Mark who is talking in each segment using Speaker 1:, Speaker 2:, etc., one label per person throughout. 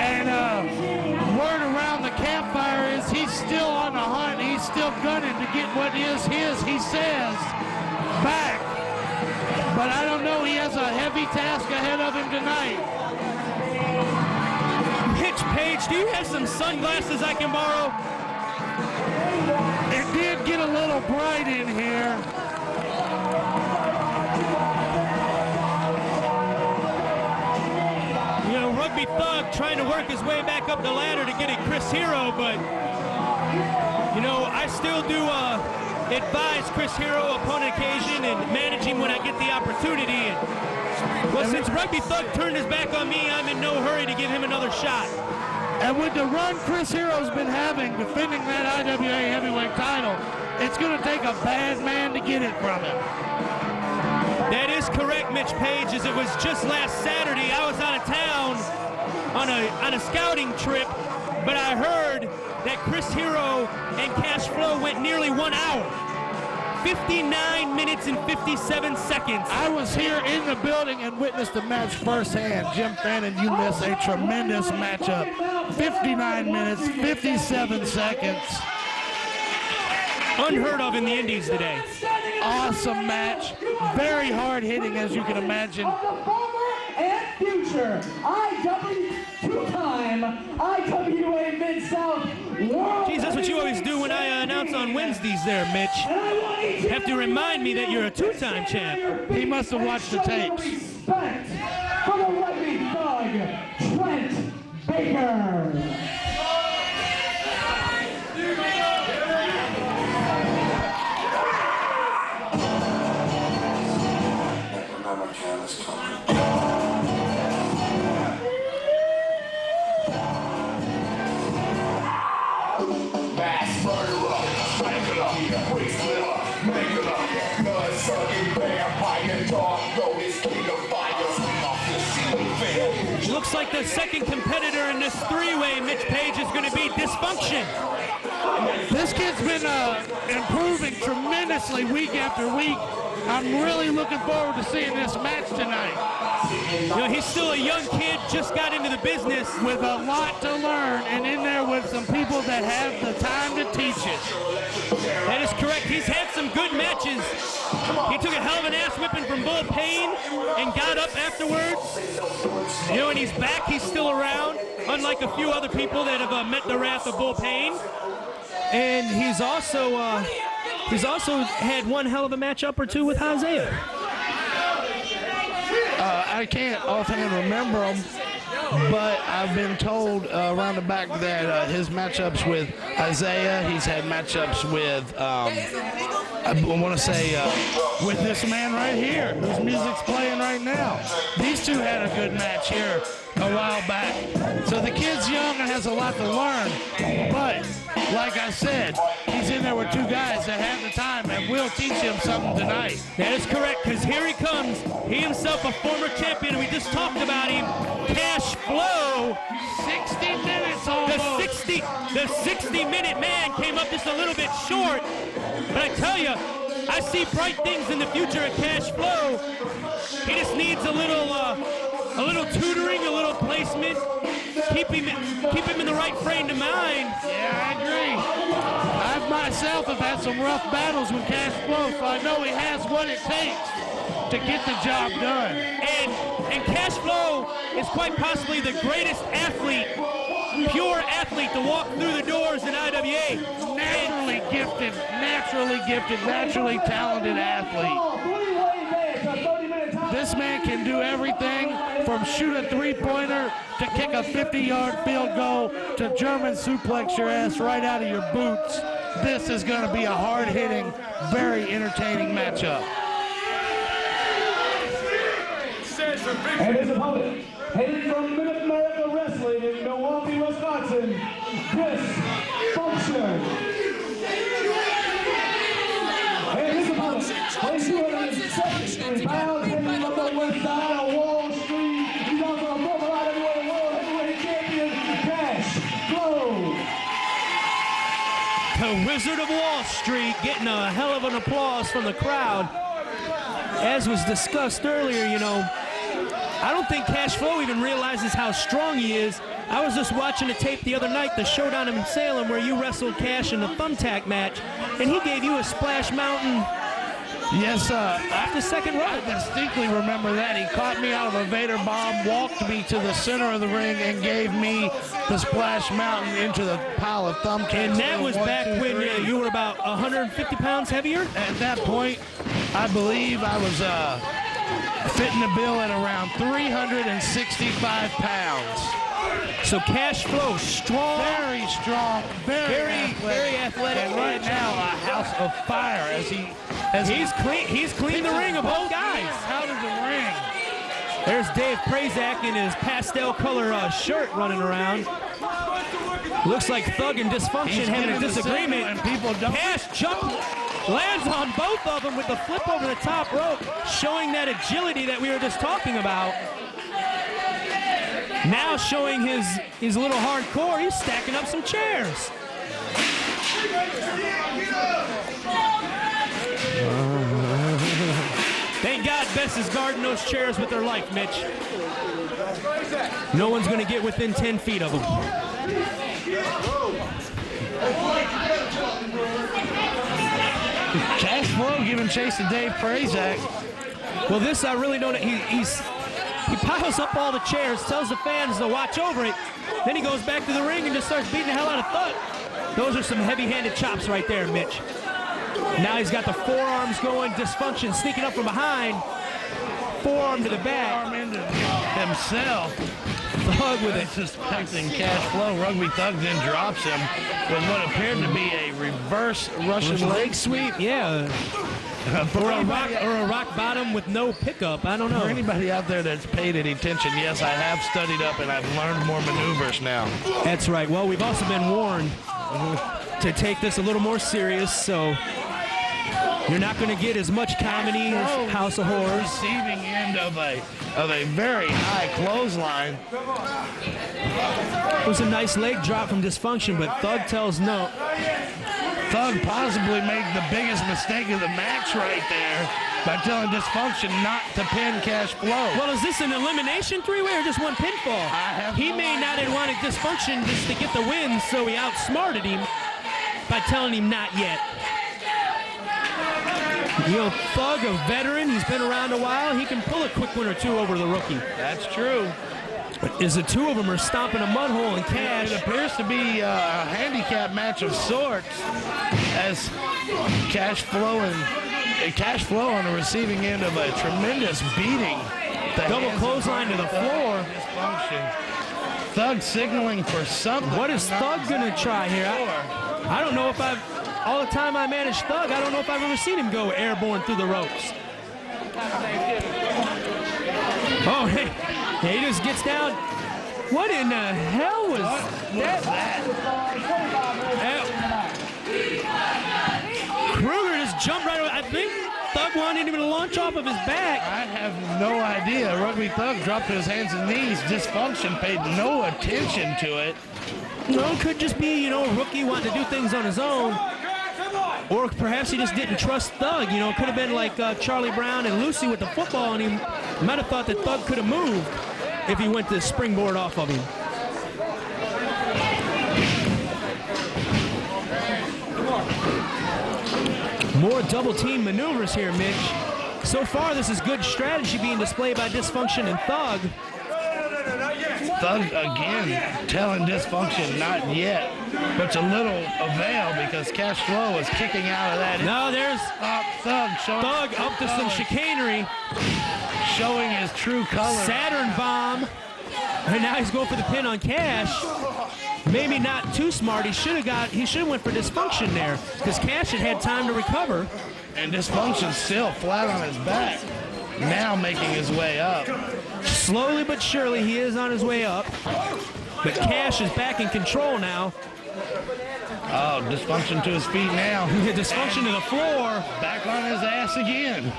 Speaker 1: And word around the campfire is he's still on the hunt. He's still gunning to get what is his, he says, back. But I don't know, he has a heavy task ahead of him tonight.
Speaker 2: Mitch Page, do you have some sunglasses I can borrow?
Speaker 1: It did get a little bright in here.
Speaker 2: You know, Rugby Thug trying to work his way back up the ladder to get at Chris Hero, but, you know, I still do advise Chris Hero upon occasion and manage him when I get the opportunity. And, well, since Rugby Thug turned his back on me, I'm in no hurry to give him another shot.
Speaker 1: And with the run Chris Hero's been having defending that IWA heavyweight title, it's going to take a bad man to get it from him.
Speaker 2: That is correct, Mitch Page, as it was just last Saturday. I was out of town on a scouting trip, but I heard that Chris Hero and Cash Flow went nearly 1 hour. 59 minutes and 57 seconds.
Speaker 1: I was here in the building and witnessed the match firsthand. Jim Fannin, you miss a tremendous matchup. 59 minutes, 57 seconds.
Speaker 2: Unheard of in the Indies today.
Speaker 1: Awesome match. Very hard hitting, as you can imagine.
Speaker 3: And future two-time IWA Mid-South World.
Speaker 2: Geez, that's what you always do when I announce on Wednesdays there, Mitch. You have to remind me that you're a two-time champ.
Speaker 1: He must have watched the tapes.
Speaker 3: Respect for the Rugby Thug, Trent Baker.
Speaker 2: Looks like the second competitor in this three-way, Mitch Page, is going to be Dysfunction.
Speaker 1: This kid's been improving tremendously week after week. I'm really looking forward to seeing this match tonight.
Speaker 2: You know, he's still a young kid, just got into the business.
Speaker 1: With a lot to learn, and in there with some people that have the time to teach it.
Speaker 2: That is correct. He's had some good matches. He took a hell of an ass whipping from Bull Payne and got up afterwards. You know, and he's back. He's still around, unlike a few other people that have met the wrath of Bull Payne. And he's also had one hell of a matchup or two with Isaiah.
Speaker 1: I can't offhand remember them, but I've been told around the back that his matchups with Isaiah, he's had matchups with, I want to say, with this man right here, whose music's playing right now. These two had a good match here a while back. So the kid's young and has a lot to learn, but like I said, he's in there with two guys that have the time and will teach him something tonight.
Speaker 2: That is correct, because here he comes. He himself a former champion, and we just talked about him. Cash Flow.
Speaker 1: 60 minutes almost.
Speaker 2: The 60-minute man came up just a little bit short. But I tell you, I see bright things in the future of Cash Flow. He just needs a little tutoring, a little placement. Keep him in the right frame of mind.
Speaker 1: Yeah, I agree. I myself have had some rough battles with Cash Flow, so I know he has what it takes to get the job done.
Speaker 2: And Cash Flow is quite possibly the greatest athlete, pure athlete to walk through the doors in IWA.
Speaker 1: Naturally gifted, naturally talented athlete. This man can do everything from shoot a three-pointer to kick a 50-yard field goal to German suplex your ass right out of your boots. This is going to be a hard-hitting, very entertaining matchup.
Speaker 3: And his opponent, headed from Mid-America Wrestling in Milwaukee, Wisconsin, Dysfunction. And his opponent, weighs 273 pounds, heading from the west side of Wall Street. He's also a former IWA World Heavyweight Champion, Cash Flow.
Speaker 2: The Wizard of Wall Street getting a hell of an applause from the crowd. As was discussed earlier, you know, I don't think Cash Flow even realizes how strong he is I was just watching a tape the other night, the showdown in Salem, where you wrestled Cash in the thumbtack match, and he gave you a Splash Mountain.
Speaker 1: Yes,
Speaker 2: off the second row.
Speaker 1: I distinctly remember that. He caught me out of a Vader bomb, walked me to the center of the ring, and gave me the Splash Mountain into the pile of thumbtacks.
Speaker 2: And that was back when you were about 150 pounds heavier?
Speaker 1: At that point, I believe I was fitting the bill at around 365 pounds.
Speaker 2: So Cash Flow, strong.
Speaker 1: Very strong,
Speaker 2: very athletic.
Speaker 1: And right now, a house of fire
Speaker 2: he's cleaned the ring of both guys.
Speaker 1: Out of the ring.
Speaker 2: There's Dave Prazak in his pastel color shirt running around. Looks like Thug and Dysfunction having a disagreement.
Speaker 1: And people don't.
Speaker 2: Cash lands on both of them with the flip over the top rope, showing that agility that we were just talking about. Now showing his little hardcore, he's stacking up some chairs. Thank God Bess is guarding those chairs with her life, Mitch. No one's going to get within 10 feet of them.
Speaker 1: Cash Flow giving chase to Dave Prazak.
Speaker 2: Well, this I really don't. He piles up all the chairs, tells the fans to watch over it. Then he goes back to the ring and just starts beating the hell out of Thug. Those are some heavy-handed chops right there, Mitch. Now he's got the forearms going. Dysfunction sneaking up from behind. Forearm to the back.
Speaker 1: Forearm into himself.
Speaker 2: Thug with it.
Speaker 1: Suspecting Cash Flow. Rugby Thug then drops him with what appeared to be a reverse Russian leg sweep.
Speaker 2: Yeah. Or a rock bottom with no pickup. I don't know.
Speaker 1: For anybody out there that's paid any attention, yes, I have studied up and I've learned more maneuvers now.
Speaker 2: That's right. Well, we've also been warned to take this a little more serious, so you're not going to get as much comedy as House of Horrors.
Speaker 1: Receiving end of a very high clothesline.
Speaker 2: It was a nice leg drop from Dysfunction, but Thug tells no.
Speaker 1: Thug possibly made the biggest mistake of the match right there by telling Dysfunction not to pin Cash Flow.
Speaker 2: Well, is this an elimination three-way or just one pinfall? He may not have wanted Dysfunction just to get the win, so he outsmarted him by telling him not yet. You know, Thug, a veteran, he's been around a while. He can pull a quick one or two over the rookie.
Speaker 1: That's true.
Speaker 2: As the two of them are stomping a mud hole in Cash.
Speaker 1: It appears to be a handicap match of sorts as Cash Flow on the receiving end of a tremendous beating.
Speaker 2: Double clothesline to the floor.
Speaker 1: Dysfunction. Thug signaling for something.
Speaker 2: What is Thug going to try here? I don't know if all the time I managed Thug, I don't know if I've ever seen him go airborne through the ropes. Oh, hey, he just gets down. What in the hell was that? Kruger just jumped right over. I think Thug wanted him to launch off of his back.
Speaker 1: I have no idea. Rugby Thug dropped to his hands and knees. Dysfunction paid no attention to it.
Speaker 2: No, it could just be, rookie wanting to do things on his own. Or perhaps he just didn't trust Thug. It could have been like Charlie Brown and Lucy with the football, and he might have thought that Thug could have moved if he went to springboard off of him. More double team maneuvers here, Mitch. So far, this is good strategy being displayed by Dysfunction and Thug.
Speaker 1: Thug again telling Dysfunction not yet, but to little avail because Cash Flow is kicking out of that.
Speaker 2: No, there's
Speaker 1: Thug
Speaker 2: up to some chicanery.
Speaker 1: Showing his true color.
Speaker 2: Saturn bomb. And now he's going for the pin on Cash. Maybe not too smart. He should have went for Dysfunction there because Cash had time to recover.
Speaker 1: And Dysfunction's still flat on his back. Now making his way up.
Speaker 2: Slowly but surely he is on his way up. But Cash is back in control now.
Speaker 1: Oh, Dysfunction to his feet now.
Speaker 2: Dysfunction to the floor.
Speaker 1: Back on his ass again.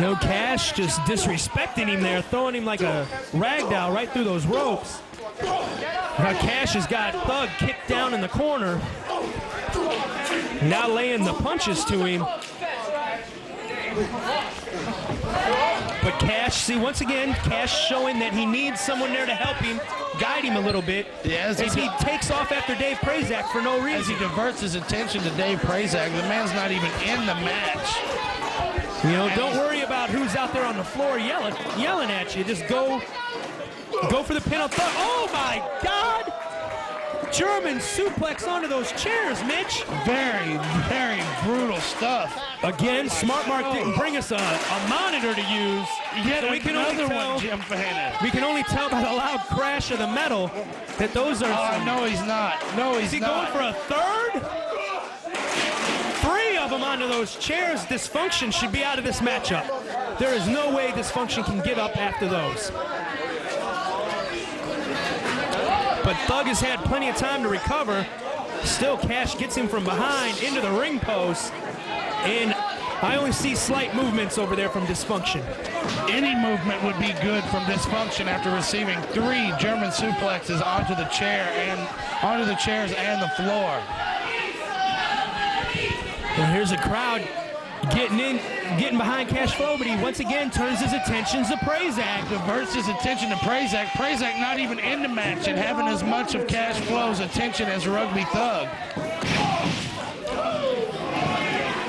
Speaker 2: No, Cash just disrespecting him there, throwing him like a rag doll right through those ropes. Now Cash has got Thug kicked down in the corner. Now laying the punches to him. But Cash, see, once again, Cash showing that he needs someone there to help him, guide him a little bit.
Speaker 1: Yeah,
Speaker 2: as he takes off after Dave Prazak for no reason.
Speaker 1: As he diverts his attention to Dave Prazak, the man's not even in the match.
Speaker 2: You know, don't worry about who's out there on the floor yelling at you. Just go for the pin on thug. Oh my God! German suplex onto those chairs, Mitch.
Speaker 1: Very, very brutal stuff.
Speaker 2: Again, Smart Mark didn't bring us a monitor to use.
Speaker 1: Yet
Speaker 2: so we can only tell,
Speaker 1: Jim Fahana.
Speaker 2: We can only tell by the loud crash of the metal that those are.
Speaker 1: Oh, no, he's not. No, he's
Speaker 2: Is he
Speaker 1: not.
Speaker 2: going for a third? 3 of them onto those chairs. Dysfunction should be out of this matchup. There is no way Dysfunction can get up after those. But Thug has had plenty of time to recover. Still, Cash gets him from behind into the ring post. And I only see slight movements over there from Dysfunction.
Speaker 1: Any movement would be good from Dysfunction after receiving 3 German suplexes onto the chair and onto the chairs and the floor.
Speaker 2: Well, here's a crowd getting behind Cash Flow, but he once again turns his attention to Prazak.
Speaker 1: Diverts his attention to Prazak. Prazak not even in the match and having as much of Cash Flow's attention as Rugby Thug.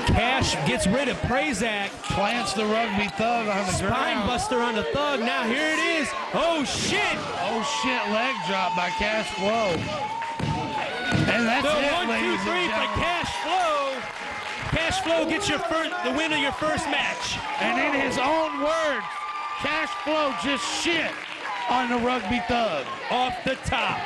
Speaker 2: Cash gets rid of Prazak.
Speaker 1: Plants the Rugby Thug on the ground.
Speaker 2: Spine buster on the Thug. Now here it is. Oh shit!
Speaker 1: Oh shit! Leg drop by Cash Flow. And that's
Speaker 2: the
Speaker 1: it,
Speaker 2: 1, 2, 3
Speaker 1: ladies and
Speaker 2: for
Speaker 1: gentlemen.
Speaker 2: Cash Flow. Cash Flow gets the win of your first match.
Speaker 1: And in his own words, Cash Flow just shit on the Rugby Thug.
Speaker 2: Off the top.